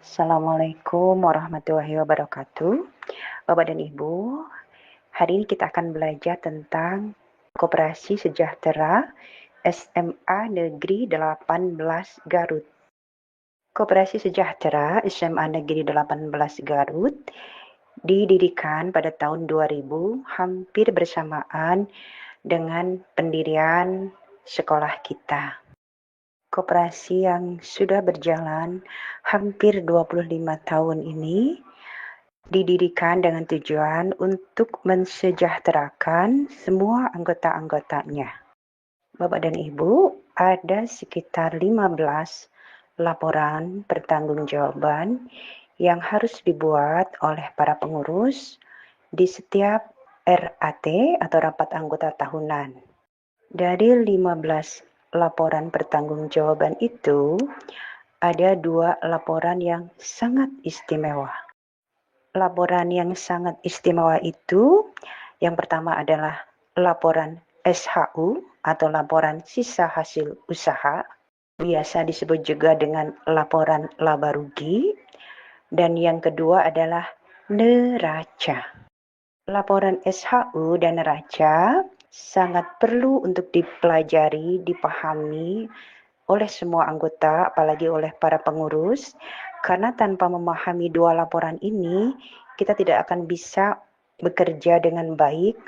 Assalamualaikum warahmatullahi wabarakatuh. Bapak dan Ibu, hari ini kita akan belajar tentang Koperasi Sejahtera SMA Negeri 18 Garut. Koperasi Sejahtera SMA Negeri 18 Garut didirikan pada tahun 2000, hampir bersamaan dengan pendirian sekolah kita. Koperasi yang sudah berjalan hampir 25 tahun ini didirikan dengan tujuan untuk mensejahterakan semua anggota-anggotanya. Bapak dan Ibu, ada sekitar 15 laporan pertanggungjawaban yang harus dibuat oleh para pengurus di setiap RAT atau rapat anggota tahunan. Dari 15 laporan pertanggungjawaban itu, ada 2 laporan yang sangat istimewa. Laporan yang sangat istimewa itu, yang pertama adalah laporan SHU atau laporan sisa hasil usaha, biasa disebut juga dengan laporan laba rugi, dan yang kedua adalah neraca. Laporan SHU dan neraca sangat perlu untuk dipelajari, dipahami oleh semua anggota, apalagi oleh para pengurus, karena tanpa memahami 2 laporan ini, kita tidak akan bisa bekerja dengan baik.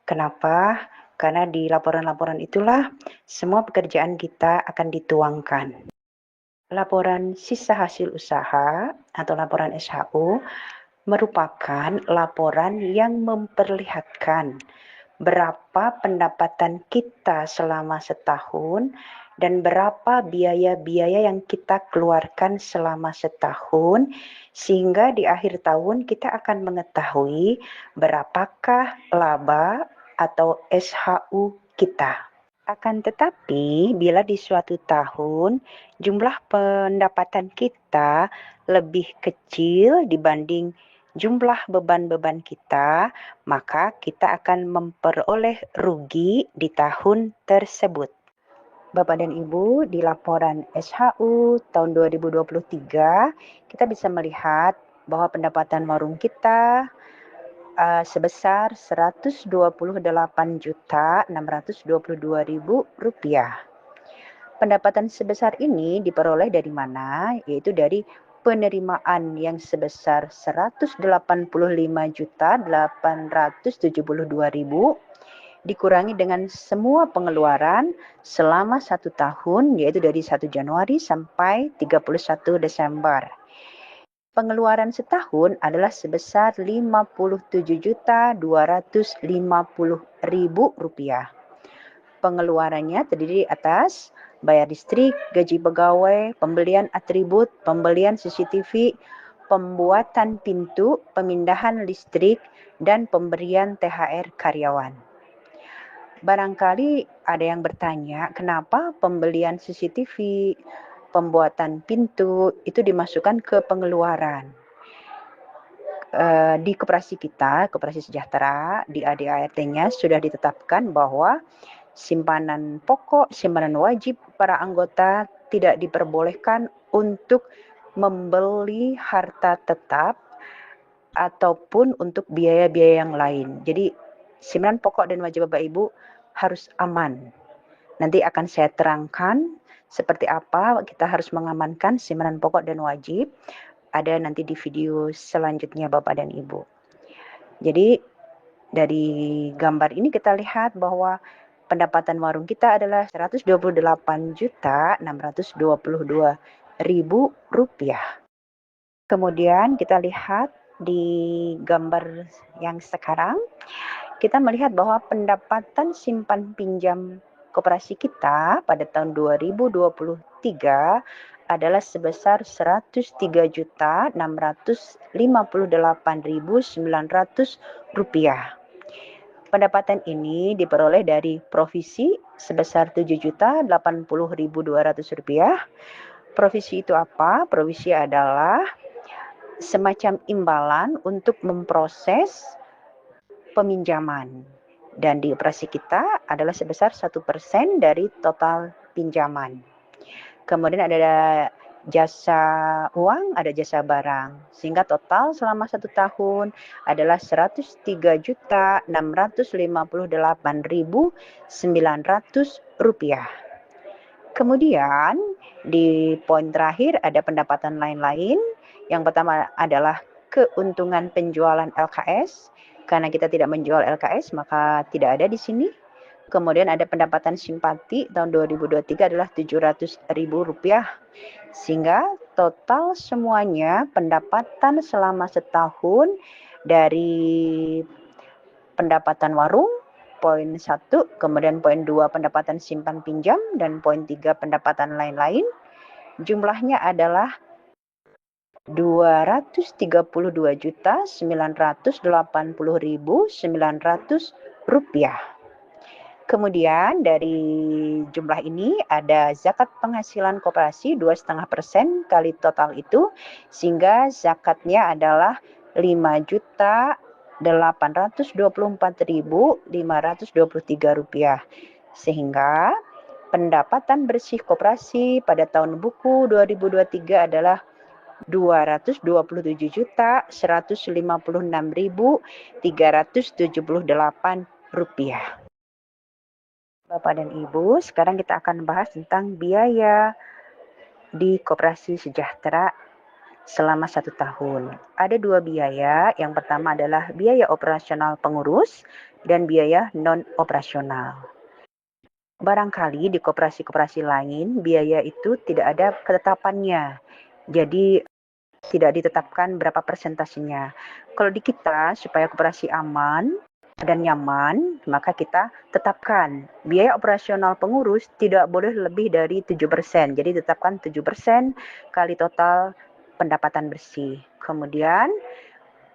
Kenapa? Karena di laporan-laporan itulah semua pekerjaan kita akan dituangkan. Laporan sisa hasil usaha atau laporan SHU merupakan laporan yang memperlihatkan berapa pendapatan kita selama setahun dan berapa biaya-biaya yang kita keluarkan selama setahun, sehingga di akhir tahun kita akan mengetahui berapakah laba atau SHU kita. Akan tetapi, bila di suatu tahun jumlah pendapatan kita lebih kecil dibanding jumlah beban-beban kita, maka kita akan memperoleh rugi di tahun tersebut. Bapak dan Ibu, di laporan SHU tahun 2023, kita bisa melihat bahwa pendapatan warung kita sebesar Rp128.622.000. Pendapatan sebesar ini diperoleh dari mana? Yaitu dari penerimaan yang sebesar Rp185.872.000 dikurangi dengan semua pengeluaran selama 1 tahun, yaitu dari 1 Januari sampai 31 Desember. Pengeluaran setahun adalah sebesar Rp57.250.000. Pengeluarannya terdiri atas bayar listrik, gaji pegawai, pembelian atribut, pembelian CCTV, pembuatan pintu, pemindahan listrik, dan pemberian THR karyawan. Barangkali ada yang bertanya, kenapa pembelian CCTV, pembuatan pintu itu dimasukkan ke pengeluaran? Di koperasi kita, Koperasi Sejahtera, di ADART-nya sudah ditetapkan bahwa simpanan pokok, simpanan wajib para anggota tidak diperbolehkan untuk membeli harta tetap ataupun untuk biaya-biaya yang lain. Jadi simpanan pokok dan wajib Bapak Ibu harus aman. Nanti akan saya terangkan seperti apa kita harus mengamankan simpanan pokok dan wajib. Ada nanti di video selanjutnya Bapak dan Ibu. Jadi dari gambar ini kita lihat bahwa pendapatan warung kita adalah Rp128.622.000. Kemudian kita lihat di gambar yang sekarang, kita melihat bahwa pendapatan simpan pinjam koperasi kita pada tahun 2023 adalah sebesar Rp103.658.900. Pendapatan ini diperoleh dari provisi sebesar Rp7.080.200. Provisi itu apa? Provisi adalah semacam imbalan untuk memproses peminjaman. Dan di operasi kita adalah sebesar 1% dari total pinjaman. Kemudian ada jasa uang, ada jasa barang. Sehingga total selama 1 tahun adalah Rp103.658.900. Kemudian di poin terakhir ada pendapatan lain-lain. Yang pertama adalah keuntungan penjualan LKS. Karena kita tidak menjual LKS maka tidak ada di sini. Kemudian ada pendapatan simpati tahun 2023 adalah Rp700.000. Sehingga total semuanya pendapatan selama setahun dari pendapatan warung, poin 1, kemudian poin 2 pendapatan simpan pinjam, dan poin 3 pendapatan lain-lain, jumlahnya adalah Rp213.980.900. Kemudian dari jumlah ini ada zakat penghasilan koperasi 2,5% kali total itu, sehingga zakatnya adalah Rp5.824.523. Sehingga pendapatan bersih koperasi pada tahun buku 2023 adalah Rp227.156.378. Bapak dan Ibu, sekarang kita akan bahas tentang biaya di Koperasi Sejahtera selama 1 tahun. Ada 2 biaya, yang pertama adalah biaya operasional pengurus dan biaya non-operasional. Barangkali di koperasi-koperasi lain, biaya itu tidak ada ketetapannya. Jadi tidak ditetapkan berapa persentasenya. Kalau di kita, supaya koperasi aman dan nyaman, maka kita tetapkan biaya operasional pengurus tidak boleh lebih dari 7%. Jadi tetapkan 7% kali total pendapatan bersih. Kemudian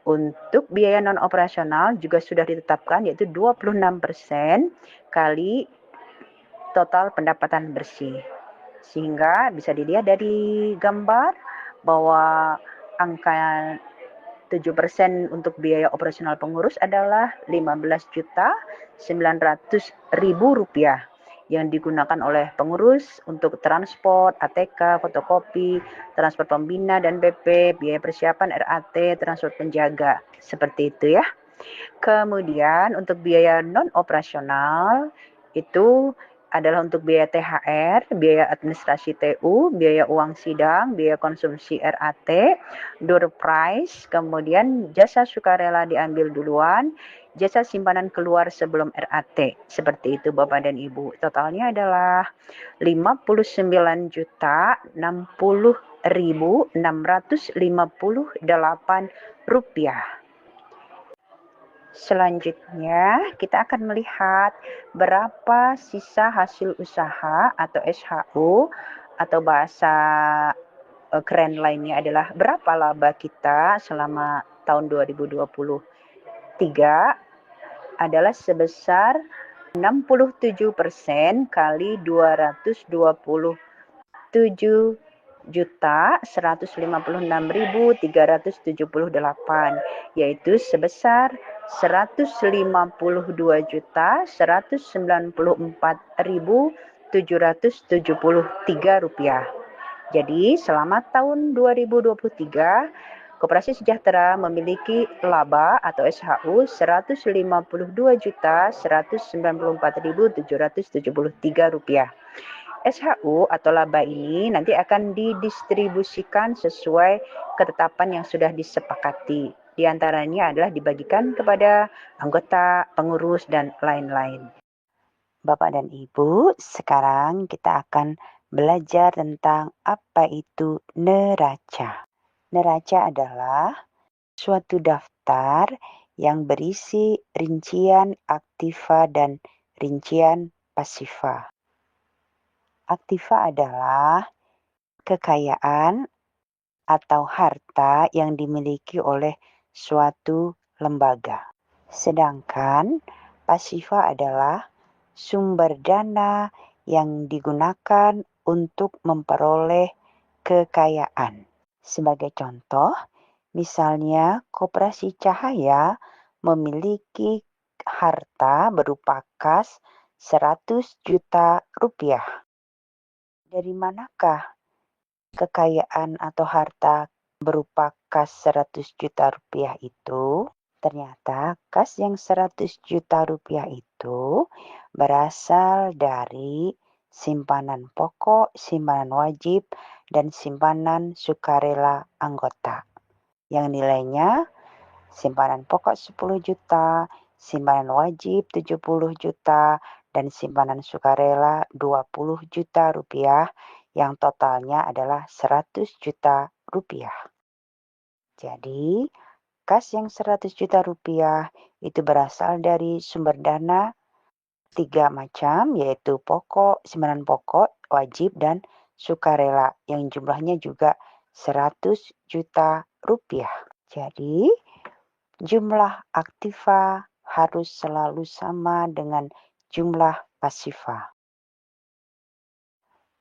untuk biaya non operasional juga sudah ditetapkan, yaitu 26% kali total pendapatan bersih. Sehingga bisa dilihat dari gambar bahwa angka 7% untuk biaya operasional pengurus adalah Rp15.900.000 yang digunakan oleh pengurus untuk transport, ATK, fotokopi, transport pembina dan BP, biaya persiapan RAT, transport penjaga. Seperti itu ya. Kemudian untuk biaya non operasional itu adalah untuk biaya THR, biaya administrasi TU, biaya uang sidang, biaya konsumsi RAT, door prize, kemudian jasa sukarela diambil duluan, jasa simpanan keluar sebelum RAT. Seperti itu Bapak dan Ibu. Totalnya adalah Rp59.660.658. Selanjutnya, kita akan melihat berapa sisa hasil usaha atau SHU, atau bahasa keren lainnya adalah berapa laba kita selama tahun 2023 adalah sebesar 67% kali 227.156.378, yaitu sebesar Rp152.194.773. Jadi selama tahun 2023, Koperasi Sejahtera memiliki laba atau SHU Rp152.194.773. SHU atau laba ini nanti akan didistribusikan sesuai ketetapan yang sudah disepakati. Di antaranya adalah dibagikan kepada anggota, pengurus, dan lain-lain. Bapak dan Ibu, sekarang kita akan belajar tentang apa itu neraca. Neraca adalah suatu daftar yang berisi rincian aktiva dan rincian pasifa. Aktiva adalah kekayaan atau harta yang dimiliki oleh suatu lembaga. Sedangkan pasifa adalah sumber dana yang digunakan untuk memperoleh kekayaan. Sebagai contoh, misalnya Koperasi Cahaya memiliki harta berupa kas Rp100 juta. Dari manakah kekayaan atau harta berupa kas 100 juta rupiah itu, ternyata kas yang 100 juta rupiah itu berasal dari simpanan pokok, simpanan wajib, dan simpanan sukarela anggota. Yang nilainya simpanan pokok 10 juta, simpanan wajib 70 juta, dan simpanan sukarela 20 juta rupiah yang totalnya adalah 100 juta rupiah. Jadi, kas yang 100 juta rupiah itu berasal dari sumber dana 3 macam, yaitu pokok, simpanan pokok, wajib, dan sukarela yang jumlahnya juga 100 juta rupiah. Jadi, jumlah aktiva harus selalu sama dengan jumlah pasiva.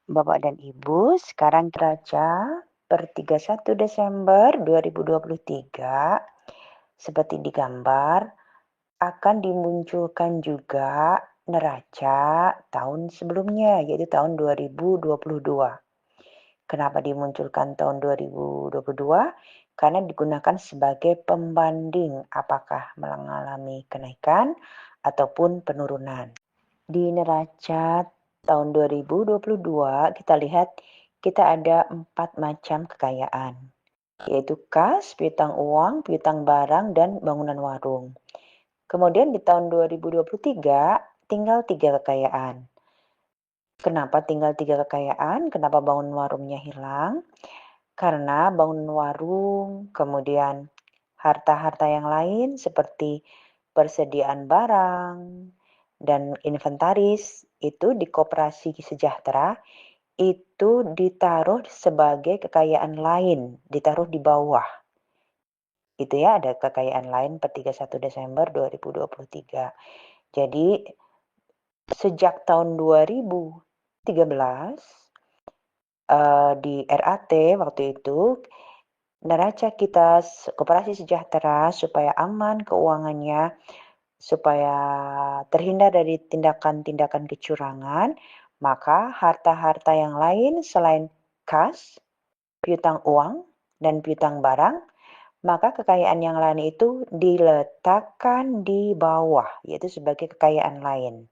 Bapak dan Ibu, sekarang neraca per 31 Desember 2023 seperti digambar akan dimunculkan juga neraca tahun sebelumnya, yaitu tahun 2022. Kenapa dimunculkan tahun 2022? Karena digunakan sebagai pembanding apakah mengalami kenaikan ataupun penurunan. Di neraca tahun 2022 kita lihat kita ada 4 macam kekayaan, yaitu kas, piutang uang, piutang barang, dan bangunan warung. Kemudian di tahun 2023 tinggal 3 kekayaan. Kenapa tinggal 3 kekayaan? Kenapa bangunan warungnya hilang? Karena bangunan warung, kemudian harta-harta yang lain seperti persediaan barang dan inventaris itu di Koperasi Sejahtera itu ditaruh sebagai kekayaan lain, ditaruh di bawah. Itu ya, ada kekayaan lain per 31 Desember 2023. Jadi sejak tahun 2013 di RAT waktu itu neraca kita Koperasi Sejahtera supaya aman keuangannya, supaya terhindar dari tindakan-tindakan kecurangan, maka harta-harta yang lain selain kas, piutang uang, dan piutang barang, maka kekayaan yang lain itu diletakkan di bawah, yaitu sebagai kekayaan lain.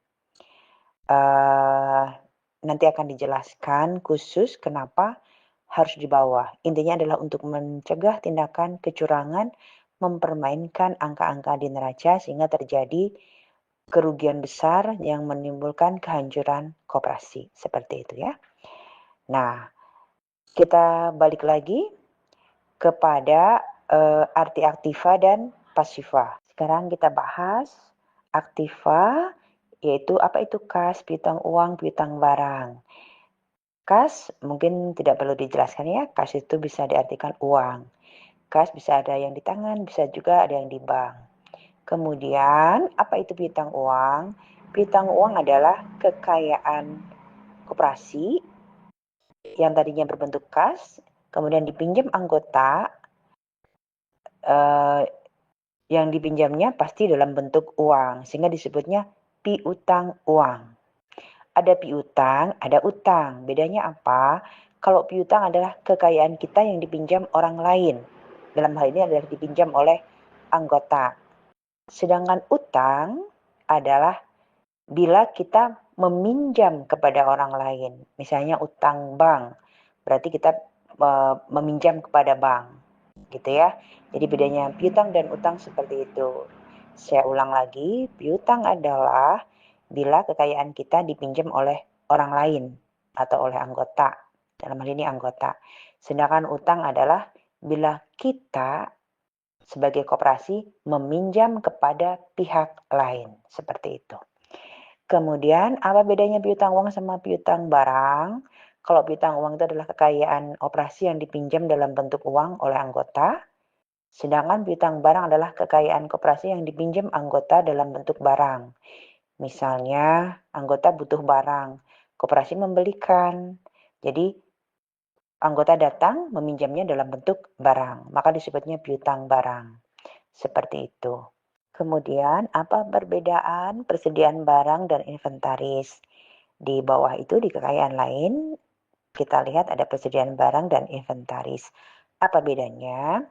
Nanti akan dijelaskan khusus kenapa harus di bawah. Intinya adalah untuk mencegah tindakan kecurangan, mempermainkan angka-angka di neraca sehingga terjadi kerugian besar yang menimbulkan kehancuran koperasi. Seperti itu ya. Nah, kita balik lagi kepada arti aktiva dan pasiva. Sekarang kita bahas aktiva, yaitu apa itu kas, piutang uang, piutang barang. Kas mungkin tidak perlu dijelaskan ya, kas itu bisa diartikan uang. Kas bisa ada yang di tangan, bisa juga ada yang di bank. Kemudian, apa itu piutang uang? Piutang uang adalah kekayaan koperasi yang tadinya berbentuk kas, kemudian dipinjam anggota, yang dipinjamnya pasti dalam bentuk uang, sehingga disebutnya piutang uang. Ada piutang, ada utang. Bedanya apa? Kalau piutang adalah kekayaan kita yang dipinjam orang lain. Dalam hal ini adalah dipinjam oleh anggota. Sedangkan utang adalah bila kita meminjam kepada orang lain. Misalnya utang bank. Berarti kita meminjam kepada bank. Gitu ya. Jadi bedanya piutang dan utang seperti itu. Saya ulang lagi, piutang adalah bila kekayaan kita dipinjam oleh orang lain atau oleh anggota. Dalam hal ini anggota. Sedangkan utang adalah bila kita sebagai koperasi meminjam kepada pihak lain. Seperti itu. Kemudian apa bedanya piutang uang sama piutang barang? Kalau piutang uang itu adalah kekayaan operasi yang dipinjam dalam bentuk uang oleh anggota. Sedangkan piutang barang adalah kekayaan koperasi yang dipinjam anggota dalam bentuk barang. Misalnya, anggota butuh barang, koperasi membelikan. Jadi, anggota datang meminjamnya dalam bentuk barang, maka disebutnya piutang barang. Seperti itu. Kemudian, apa perbedaan persediaan barang dan inventaris? Di bawah itu di kekayaan lain, Kita lihat ada persediaan barang dan inventaris. Apa bedanya?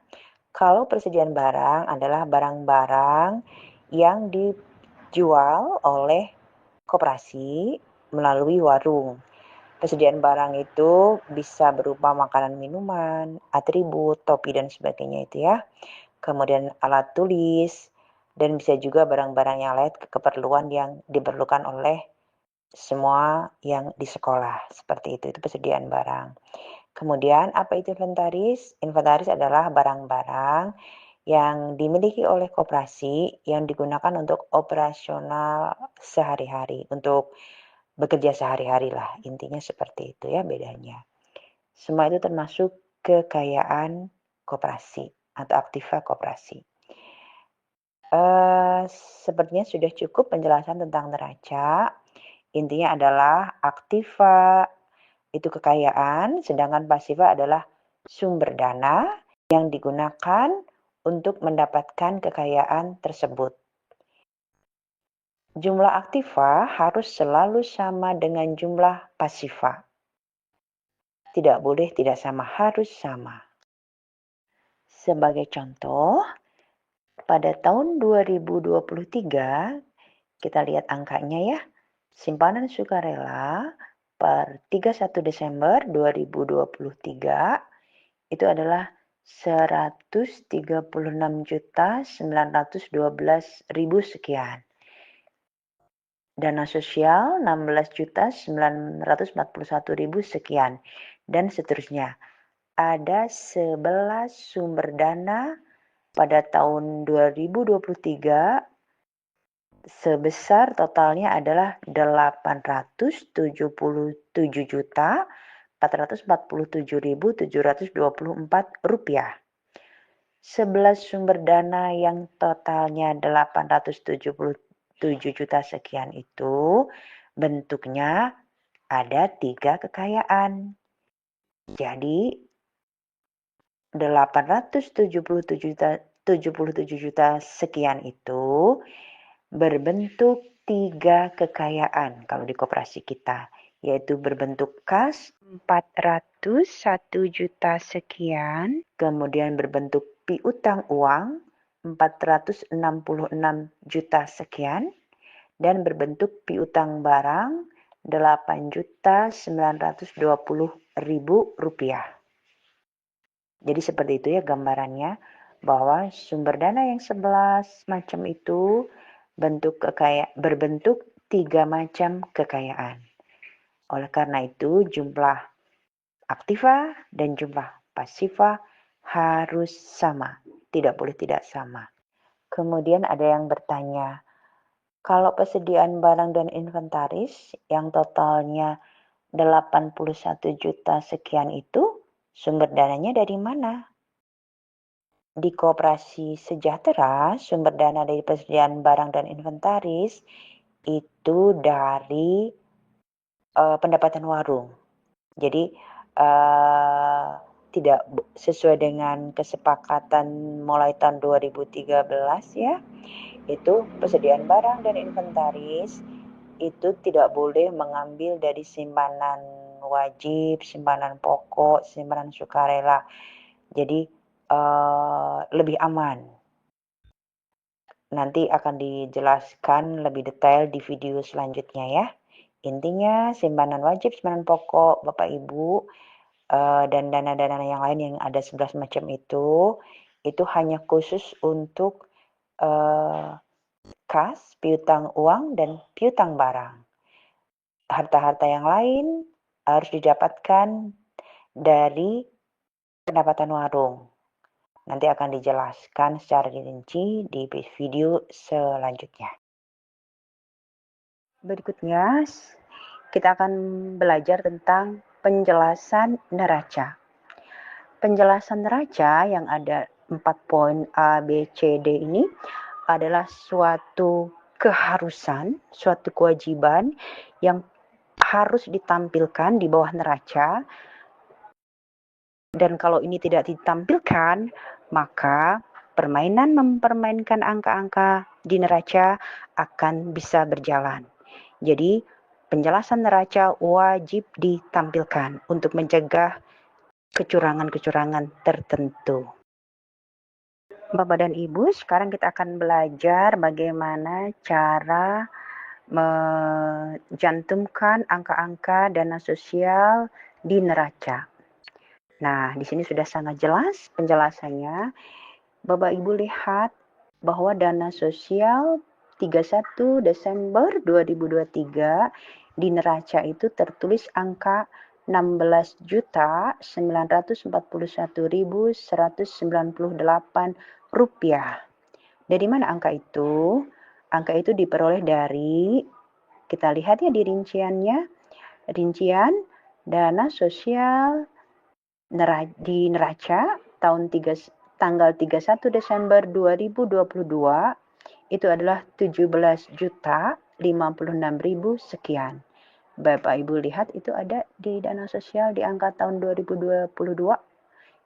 Kalau persediaan barang adalah barang-barang yang dijual oleh koperasi melalui warung. Persediaan barang itu bisa berupa makanan, minuman, atribut, topi, dan sebagainya itu ya. Kemudian alat tulis, dan bisa juga barang-barang yang lain keperluan yang diperlukan oleh semua yang di sekolah. Seperti itu persediaan barang. Kemudian apa itu inventaris? Inventaris adalah barang-barang yang dimiliki oleh koperasi yang digunakan untuk operasional sehari-hari, untuk bekerja sehari-hari lah. Intinya seperti itu ya bedanya. Semua itu termasuk kekayaan koperasi atau aktiva koperasi. Sepertinya sudah cukup penjelasan tentang neraca. Intinya adalah aktiva itu kekayaan, sedangkan pasiva adalah sumber dana yang digunakan untuk mendapatkan kekayaan tersebut. Jumlah aktiva harus selalu sama dengan jumlah pasiva. Tidak boleh tidak sama, harus sama. Sebagai contoh, pada tahun 2023, kita lihat angkanya ya, simpanan sukarela per 31 Desember 2023 itu adalah 136.912.000 sekian. Dana sosial 16.941.000 sekian dan seterusnya. Ada 11 sumber dana pada tahun 2023 sebesar totalnya adalah 877.447.724 rupiah. 11 sumber dana yang totalnya 877 juta sekian itu bentuknya ada 3 kekayaan. Jadi 877 juta sekian itu berbentuk 3 kekayaan kalau di koperasi kita, yaitu berbentuk kas 401 juta sekian, kemudian berbentuk piutang uang 466 juta sekian, dan berbentuk piutang barang 8.920.000 rupiah. Jadi seperti itu ya gambarannya, bahwa sumber dana yang 11 macam itu berbentuk 3 macam kekayaan. Oleh karena itu jumlah aktiva dan jumlah pasiva harus sama, tidak boleh tidak sama. Kemudian ada yang bertanya, kalau persediaan barang dan inventaris yang totalnya 81 juta sekian itu, sumber dananya dari mana? Di Koperasi Sejahtera, sumber dana dari persediaan barang dan inventaris itu dari pendapatan warung. Jadi tidak sesuai dengan kesepakatan mulai tahun 2013 ya, itu persediaan barang dan inventaris itu tidak boleh mengambil dari simpanan wajib, simpanan pokok, simpanan sukarela. Jadi lebih aman. Nanti akan dijelaskan lebih detail di video selanjutnya ya. Intinya simpanan wajib, simpanan pokok, Bapak Ibu, dan dana-dana yang lain yang ada 11 macam itu hanya khusus untuk kas, piutang uang, dan piutang barang. Harta-harta yang lain harus didapatkan dari pendapatan warung. Nanti akan dijelaskan secara rinci di video selanjutnya. Berikutnya, kita akan belajar tentang penjelasan neraca. Penjelasan neraca yang ada 4 poin A, B, C, D ini adalah suatu keharusan, suatu kewajiban yang harus ditampilkan di bawah neraca. Dan kalau ini tidak ditampilkan, maka permainan mempermainkan angka-angka di neraca akan bisa berjalan. Jadi penjelasan neraca wajib ditampilkan untuk mencegah kecurangan-kecurangan tertentu. Bapak dan Ibu, sekarang kita akan belajar bagaimana cara mencantumkan angka-angka dana sosial di neraca. Nah, di sini sudah sangat jelas penjelasannya. Bapak Ibu lihat bahwa dana sosial 31 Desember 2023 di neraca itu tertulis angka 16.941.198 rupiah. Dari mana angka itu? Angka itu diperoleh dari, kita lihat ya di rinciannya, rincian dana sosial di neraca tanggal 31 Desember 2022 itu adalah 17.056.000 sekian. Bapak Ibu lihat itu ada di dana sosial di angka tahun 2022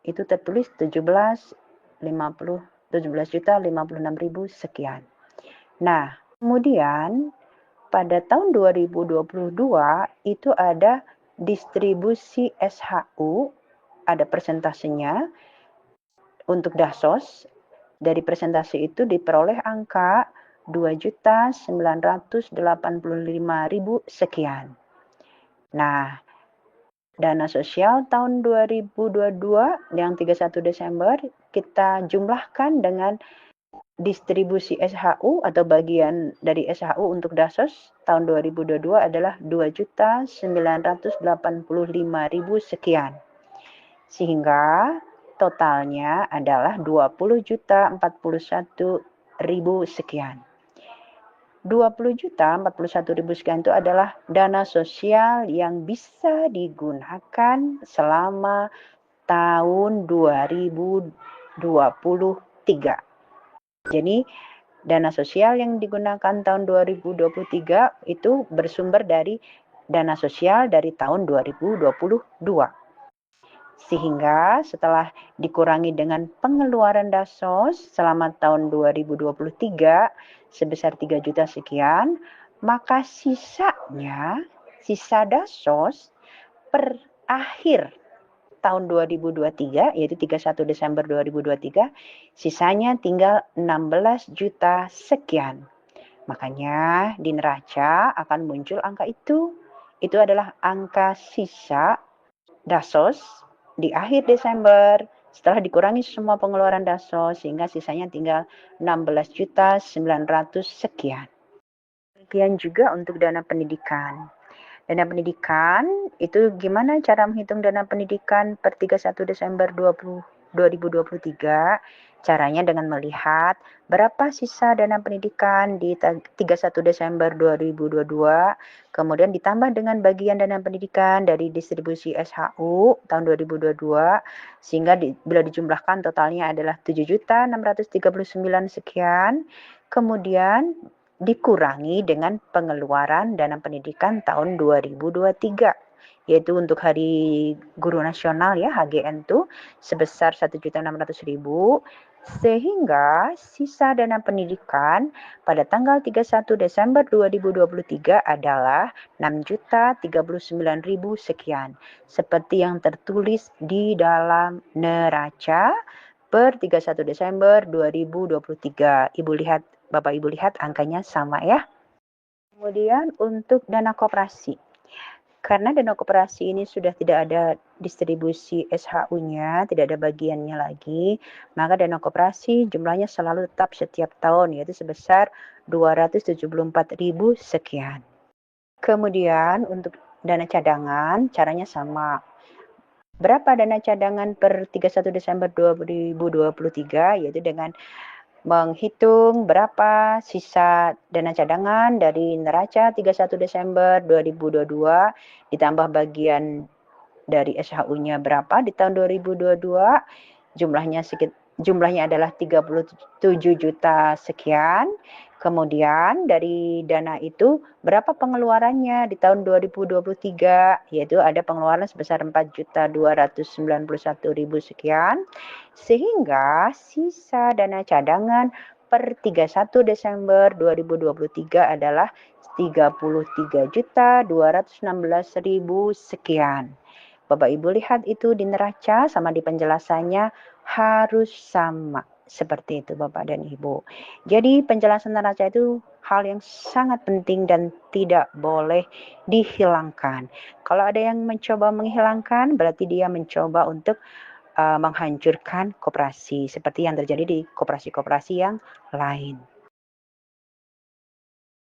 itu tertulis 17.056.000 sekian. Nah, kemudian pada tahun 2022 itu ada distribusi SHU, ada persentasenya untuk Dasos. Dari presentasi itu diperoleh angka 2.985.000 sekian. Nah, dana sosial tahun 2022 yang 31 Desember kita jumlahkan dengan distribusi SHU atau bagian dari SHU untuk Dasos tahun 2022 adalah 2.985.000 sekian. Sehingga totalnya adalah 20.041.000 sekian. 20.041.000 sekian itu adalah dana sosial yang bisa digunakan selama tahun 2023. Jadi dana sosial yang digunakan tahun 2023 itu bersumber dari dana sosial dari tahun 2022. Sehingga setelah dikurangi dengan pengeluaran Dasos selama tahun 2023 sebesar 3 juta sekian, maka sisa Dasos per akhir tahun 2023 yaitu 31 Desember 2023 sisanya tinggal 16 juta sekian. Makanya di neraca akan muncul angka itu. Itu adalah angka sisa Dasos di akhir Desember setelah dikurangi semua pengeluaran Dasos sehingga sisanya tinggal 16.900 sekian. Demikian juga untuk dana pendidikan. Dana pendidikan itu gimana cara menghitung dana pendidikan per 31 Desember 2023? Caranya dengan melihat berapa sisa dana pendidikan di 31 Desember 2022, kemudian ditambah dengan bagian dana pendidikan dari distribusi SHU tahun 2022, sehingga bila dijumlahkan totalnya adalah 7.639 sekian, kemudian dikurangi dengan pengeluaran dana pendidikan tahun 2023. Yaitu untuk Hari Guru Nasional ya HGN itu sebesar 1.600.000 sehingga sisa dana pendidikan pada tanggal 31 Desember 2023 adalah 6.039.000 sekian seperti yang tertulis di dalam neraca per 31 Desember 2023. Bapak Ibu lihat angkanya sama ya. Kemudian untuk dana koperasi. Karena dana koperasi ini sudah tidak ada distribusi SHU-nya, tidak ada bagiannya lagi, maka dana koperasi jumlahnya selalu tetap setiap tahun, yaitu sebesar 274.000 sekian. Kemudian untuk dana cadangan, caranya sama. Berapa dana cadangan per 31 Desember 2023, yaitu dengan menghitung berapa sisa dana cadangan dari neraca 31 Desember 2022 ditambah bagian dari SHU-nya berapa di tahun 2022, jumlahnya adalah 37 juta sekian. Kemudian dari dana itu berapa pengeluarannya di tahun 2023, yaitu ada pengeluaran sebesar 4.291.000 sekian, sehingga sisa dana cadangan per 31 Desember 2023 adalah 33.216.000 sekian. Bapak Ibu lihat itu di neraca sama di penjelasannya harus sama. Seperti itu Bapak dan Ibu. Jadi penjelasan neraca itu hal yang sangat penting dan tidak boleh dihilangkan. Kalau ada yang mencoba menghilangkan, berarti dia mencoba untuk menghancurkan koperasi seperti yang terjadi di koperasi-koperasi yang lain.